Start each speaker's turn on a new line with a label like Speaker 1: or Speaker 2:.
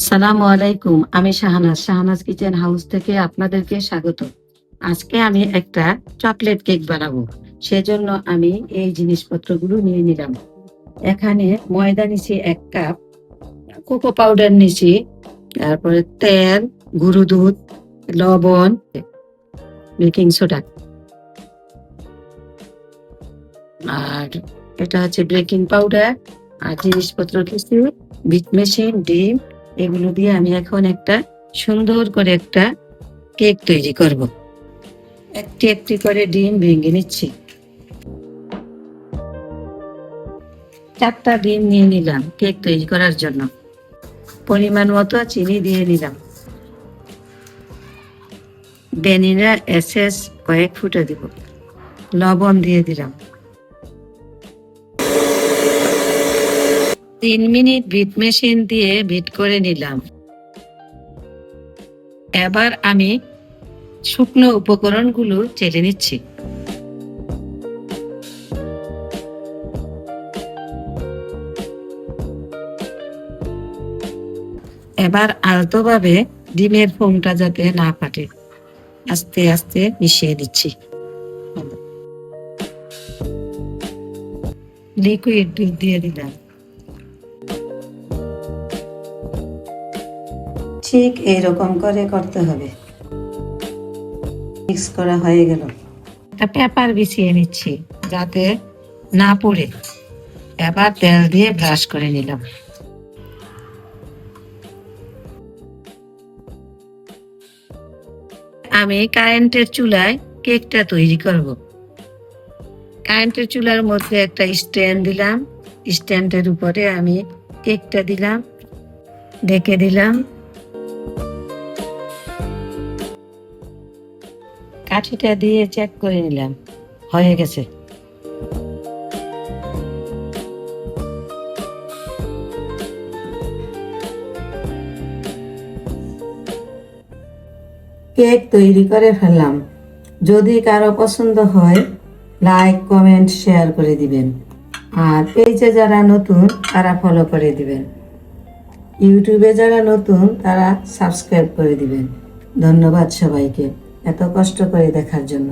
Speaker 1: আসসালামু আলাইকুম। আমি শাহনাজ কিচেন হাউস থেকে আপনাদেরকে স্বাগত। আজকে আমি একটা চকলেট কেক বানাবো। সেজন্য আমি এই জিনিসপত্রগুলো নিয়ে নিলাম। এখানে ময়দা নিছি ১ কাপ, কোকো পাউডার নিছি, তারপরে তেল, গুঁড়ো দুধ, লবণ, বেকিং সোডা আর এটা হচ্ছে বেকিং পাউডার আর জিনিসপত্র কিছু বিট মেশিন, ডিম এগুলো দিয়ে আমি এখন একটা সুন্দর করে একটা কেক তৈরি করব। একটি একটি করে ডিম ভেঙে নিচ্ছি। 4টা ডিম নিয়ে নিলাম কেক তৈরি করার জন্য। পরিমাণ মতো চিনি দিয়ে নিলাম। ভ্যানিলা এসেন্স কয়েক ফুটা দিব। লবণ দিয়ে দিলাম। 3 মিনিট বিট মেশিন দিয়ে বিট করে নিলাম। এবার আমি শুকনো উপকরণগুলো চেলে নিচ্ছি। এবার আলতোভাবে ডিমের ফোমটা যাতে না ফাটে আস্তে আস্তে মিশিয়ে দিচ্ছি। লিকুইড দুধ দিয়ে দিলাম। ঠিক এইরকম করে করতে হবে। মিক্স করা হয়ে গেল। একটা পেপার বিছিয়ে নিচ্ছি যাতে না পড়ে। এবার তেল দিয়ে ব্রাশ করে নিলাম। আমি কারেন্টের চুলায় কেকটা তৈরি করব। কারেন্টের চুলার মধ্যে একটা স্ট্যান্ড দিলাম। স্ট্যান্ডের উপরে আমি কেকটা দিলাম, ঢেকে দিলাম। কাঠিটা দিয়ে চেক করে নিলাম, হয়ে গেছে। কেক তৈরি করে ফেললাম। যদি কারো পছন্দ হয় লাইক, কমেন্ট, শেয়ার করে দিবেন। আর পেজে যারা নতুন তারা ফলো করে দিবেন। ইউটিউবে যারা নতুন তারা সাবস্ক্রাইব করে দিবেন। ধন্যবাদ সবাইকে এত কষ্ট করে দেখার জন্য।